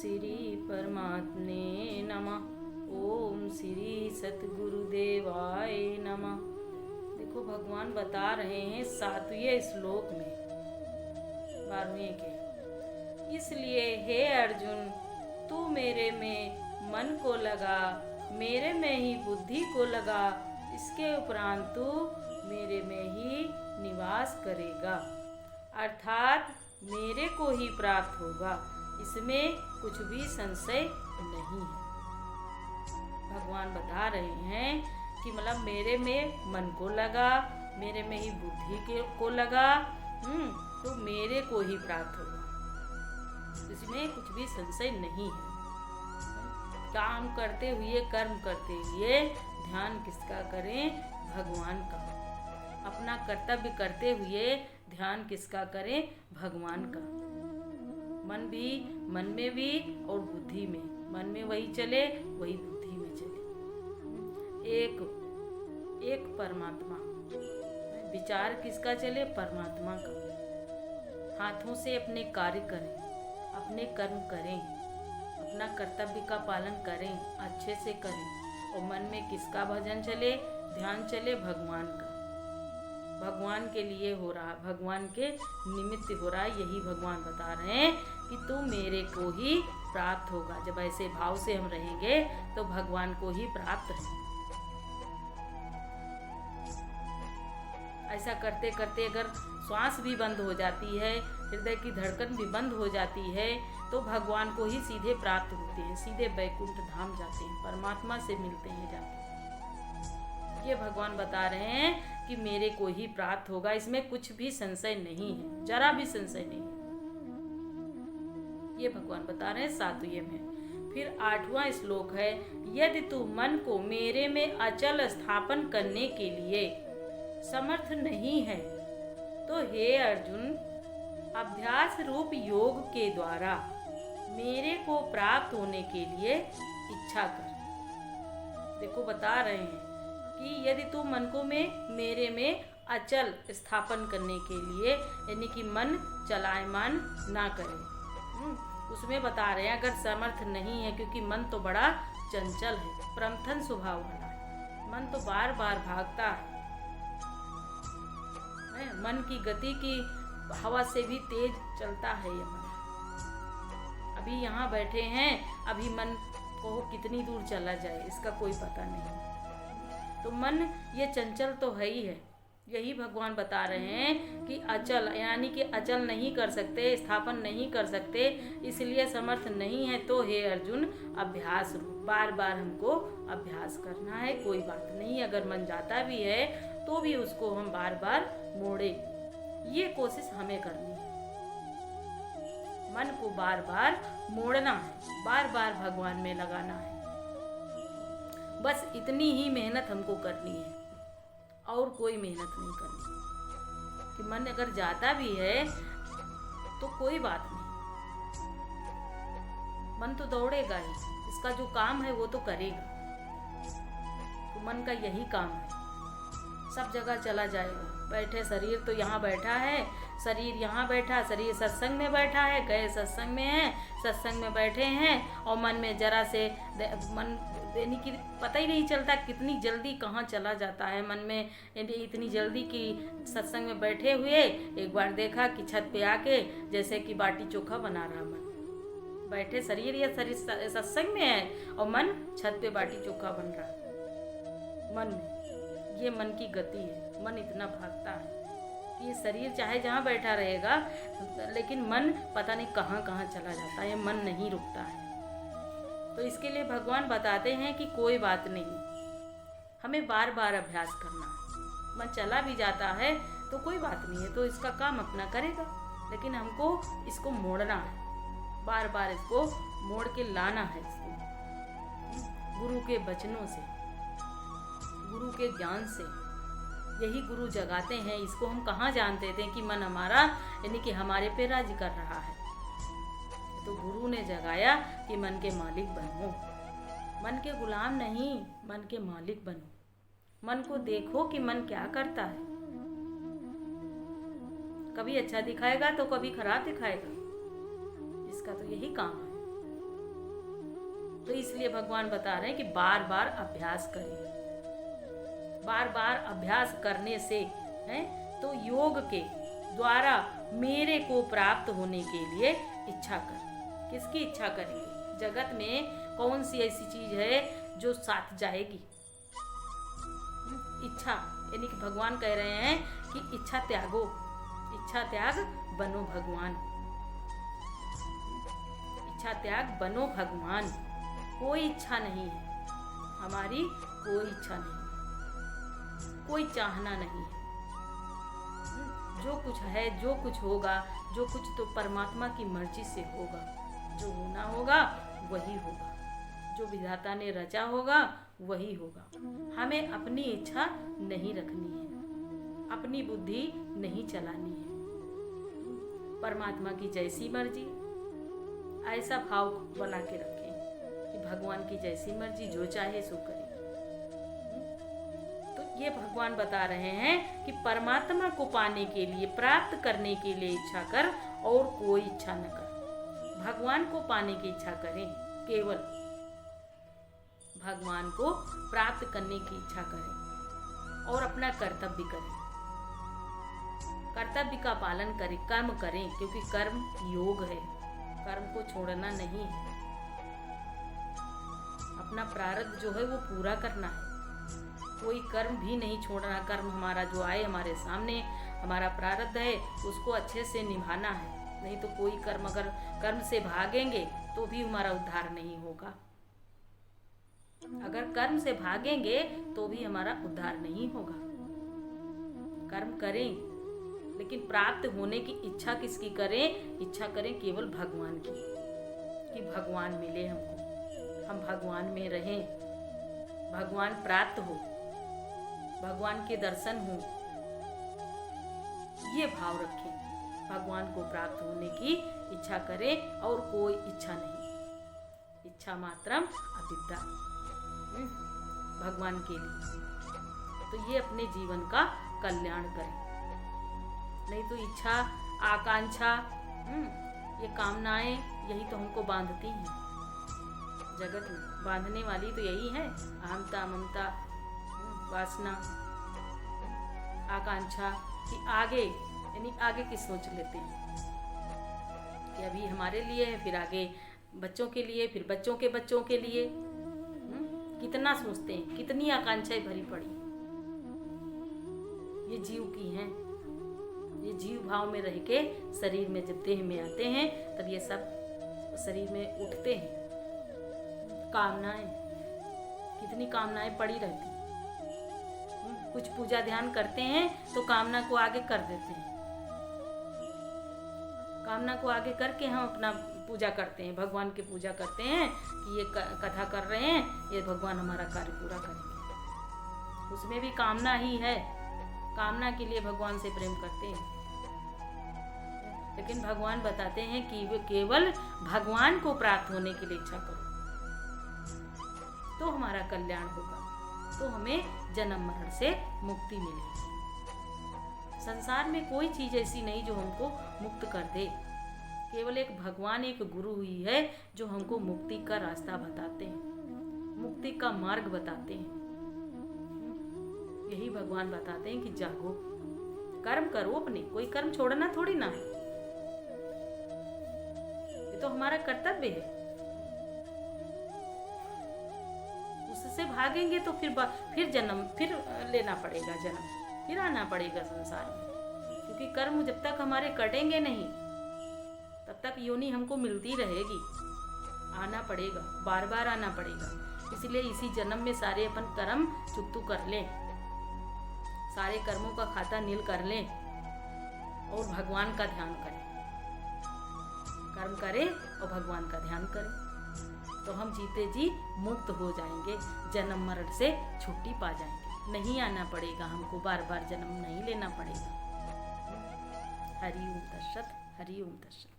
श्री परमात्मे नमः। ओम श्री सतगुरुदेवाय नमः। देखो भगवान बता रहे हैं 7वें श्लोक में 12वें के, इसलिए हे अर्जुन तू मेरे में मन को लगा, मेरे में ही बुद्धि को लगा, इसके उपरांत तू मेरे में ही निवास करेगा, अर्थात मेरे को ही प्राप्त होगा, इसमें कुछ भी संशय नहीं है। भगवान बता रहे हैं कि मतलब मेरे में मन को लगा, मेरे में ही बुद्धि को लगा, तो मेरे को ही प्राप्त होगा, इसमें कुछ भी संशय नहीं है। काम करते हुए, कर्म करते हुए ध्यान किसका करें? भगवान का। अपना कर्तव्य करते हुए ध्यान किसका करें? भगवान का। मन में भी और बुद्धि में, मन में वही चले, वही बुद्धि में चले। एक परमात्मा, विचार किसका चले? परमात्मा का। हाथों से अपने कार्य करें, अपने कर्म करें, अपना कर्तव्य का पालन करें, अच्छे से करें, और मन में किसका भजन चले? ध्यान चले भगवान का। भगवान के लिए हो रहा, भगवान के निमित्त हो रहा, यही भगवान बता रहे हैं कि तू मेरे को ही प्राप्त होगा। जब ऐसे भाव से हम रहेंगे तो भगवान को ही प्राप्त रहेंगे। ऐसा करते करते अगर श्वास भी बंद हो जाती है, हृदय की धड़कन भी बंद हो जाती है, तो भगवान को ही सीधे प्राप्त होते हैं, सीधे बैकुंठ धाम जाते हैं, परमात्मा से मिलते हैं जाते हैं। ये भगवान बता रहे हैं कि मेरे को ही प्राप्त होगा, इसमें कुछ भी संशय नहीं है, जरा भी संशय नहीं है। ये भगवान बता रहे हैं 7वें में। फिर 8वां श्लोक है, यदि तू मन को मेरे में अचल स्थापन करने के लिए समर्थ नहीं है तो हे अर्जुन अभ्यास रूप योग के द्वारा मेरे को प्राप्त होने के लिए इच्छा कर। देखो बता रहे हैं कि यदि तू मन को मेरे में अचल स्थापन करने के लिए, यानी कि मन चलायमान ना करे, उसमें बता रहे हैं अगर समर्थ नहीं है, क्योंकि मन तो बड़ा चंचल है, प्रमथन स्वभाव वाला है, मन तो बार बार भागता है, मन की गति की हवा से भी तेज चलता है ये मन। अभी यहाँ बैठे हैं, अभी मन को कितनी दूर चला जाए इसका कोई पता नहीं। तो मन ये चंचल तो है ही है। यही भगवान बता रहे हैं कि अचल, यानी कि अचल नहीं कर सकते, स्थापन नहीं कर सकते, इसलिए समर्थ नहीं है। तो हे अर्जुन अभ्यास रूप, बार बार हमको अभ्यास करना है। कोई बात नहीं, अगर मन जाता भी है तो भी उसको हम बार बार मोड़े, ये कोशिश हमें करनी है। मन को बार बार मोड़ना है, बार बार भगवान में लगाना है, बस इतनी ही मेहनत हमको करनी है, और कोई मेहनत नहीं करनी। कि मन अगर जाता भी है तो कोई बात नहीं, मन तो दौड़ेगा ही, इसका जो काम है वो तो करेगा। तो मन का यही काम है, सब जगह चला जाएगा। बैठे शरीर तो यहाँ बैठा है, शरीर यहाँ बैठा, शरीर सत्संग में बैठा है, गए सत्संग में हैं, सत्संग में बैठे हैं, और मन में जरा से मन यानी कि पता ही नहीं चलता कितनी जल्दी कहाँ चला जाता है मन में। यानी इतनी जल्दी कि सत्संग में बैठे हुए एक बार देखा कि छत पे आके जैसे कि बाटी चोखा बना रहा मन। बैठे शरीर या शरीर सत्संग में है और मन छत पे बाटी चोखा बन रहा है मन में। ये मन की गति है, मन इतना भागता है कि ये शरीर चाहे जहाँ बैठा रहेगा, लेकिन मन पता नहीं कहाँ कहाँ चला जाता है, मन नहीं रुकता है। तो इसके लिए भगवान बताते हैं कि कोई बात नहीं, हमें बार बार अभ्यास करना है। मन चला भी जाता है तो कोई बात नहीं है, तो इसका काम अपना करेगा, लेकिन हमको इसको मोड़ना है, बार बार इसको मोड़ के लाना है इसको, गुरु के वचनों से, गुरु के ज्ञान से। यही गुरु जगाते हैं। इसको हम कहाँ जानते थे कि मन हमारा, यानी कि हमारे पे राज कर रहा है। तो गुरु ने जगाया कि मन के मालिक बनो, मन के गुलाम नहीं, मन के मालिक बनो। मन को देखो कि मन क्या करता है, कभी अच्छा दिखाएगा तो कभी खराब दिखाएगा, इसका तो यही काम है। तो इसलिए भगवान बता रहे हैं कि बार बार अभ्यास करें। बार बार अभ्यास करने से है तो योग के द्वारा मेरे को प्राप्त होने के लिए इच्छा कर। किसकी इच्छा करेंगे? जगत में कौन सी ऐसी चीज है जो साथ जाएगी? इच्छा, यानी कि भगवान कह रहे हैं कि इच्छा त्यागो, इच्छा त्याग बनो भगवान, इच्छा त्याग बनो भगवान। कोई इच्छा नहीं है हमारी, कोई इच्छा नहीं, कोई चाहना नहीं है। जो कुछ है, जो कुछ होगा, जो कुछ तो परमात्मा की मर्जी से होगा। जो होना होगा वही होगा, जो विधाता ने रचा होगा वही होगा। हमें अपनी इच्छा नहीं रखनी है, अपनी बुद्धि नहीं चलानी है। परमात्मा की जैसी मर्जी, ऐसा भाव बना के रखें कि भगवान की जैसी मर्जी, जो चाहे सो करे। तो ये भगवान बता रहे हैं कि परमात्मा को पाने के लिए, प्राप्त करने के लिए इच्छा कर और कोई इच्छा न कर। भगवान को पाने की इच्छा करें, केवल भगवान को प्राप्त करने की इच्छा करें और अपना कर्तव्य करें, कर्तव्य का पालन करें, कर्म करें, क्योंकि कर्म योग है, कर्म को छोड़ना नहीं है। अपना प्रारब्ध जो है वो पूरा करना है, कोई कर्म भी नहीं छोड़ना। कर्म हमारा जो आए हमारे सामने, हमारा प्रारब्ध है, उसको अच्छे से निभाना है। नहीं तो कोई कर्म, अगर कर्म से भागेंगे तो भी हमारा उद्धार नहीं होगा। अगर कर्म से भागेंगे तो भी हमारा उद्धार नहीं होगा। कर्म करें, लेकिन प्राप्त होने की इच्छा किसकी करें? इच्छा करें केवल भगवान की, कि भगवान मिले हमको, हम भगवान में रहें, भगवान प्राप्त हो, भगवान के दर्शन हो। ये भाव रखें, भगवान को प्राप्त होने की इच्छा करें और कोई इच्छा नहीं। इच्छा मात्रम अविद्या, भगवान के लिए। तो ये अपने जीवन का कल्याण करें। नहीं तो इच्छा, आकांक्षा, ये कामनाएं, यही तो हमको बांधती हैं। जगत में बांधने वाली तो यही है, अहमता, ममता, वासना, आकांक्षा, कि आगे, यानी आगे की सोच लेते हैं कि अभी हमारे लिए है, फिर आगे बच्चों के लिए, फिर बच्चों के बच्चों के लिए। कितना सोचते हैं, कितनी आकांक्षाएं भरी पड़ी। ये जीव की हैं, ये जीव भाव में रह के शरीर में जब देह में आते हैं तब ये सब शरीर में उठते हैं। कामनाएं, कितनी कामनाएं पड़ी रहती। कुछ पूजा ध्यान करते हैं तो कामना को आगे कर देते हैं, कामना को आगे करके हम अपना पूजा करते हैं, भगवान की पूजा करते हैं कि ये कथा कर रहे हैं, ये भगवान हमारा कार्य पूरा करेंगे। उसमें भी कामना ही है, कामना के लिए भगवान से प्रेम करते हैं। लेकिन भगवान बताते हैं कि वे केवल भगवान को प्राप्त होने के लिए इच्छा करो तो हमारा कल्याण होगा, तो हमें जन्म मरण से मुक्ति मिलेगी। संसार में कोई चीज ऐसी नहीं जो हमको मुक्त कर दे। केवल एक भगवान, एक गुरु ही है जो हमको मुक्ति का रास्ता बताते हैं, मुक्ति का मार्ग बताते हैं। यही भगवान बताते हैं कि जागो, कर्म करो अपने, कोई कर्म छोड़ना थोड़ी ना है। ये तो हमारा कर्तव्य है। उससे भागेंगे तो फिर जन्म, फिर लेना पड़ेगा जन्म, फिर आना पड़ेगा संसार में। क्योंकि कर्म जब तक हमारे कटेंगे नहीं तब तक योनि हमको मिलती रहेगी। आना पड़ेगा, बार बार आना पड़ेगा। इसलिए इसी जन्म में सारे अपन कर्म चुकतू कर लें, सारे कर्मों का खाता नील कर लें और भगवान का ध्यान करें। कर्म करें और भगवान का ध्यान करें तो हम जीते जी मुक्त हो जाएंगे, जन्म मरण से छुट्टी पा जाएंगे। नहीं आना पड़ेगा हमको, बार बार जन्म नहीं लेना पड़ेगा। हरि ओम तत्सत, हरि ओम तत्सत।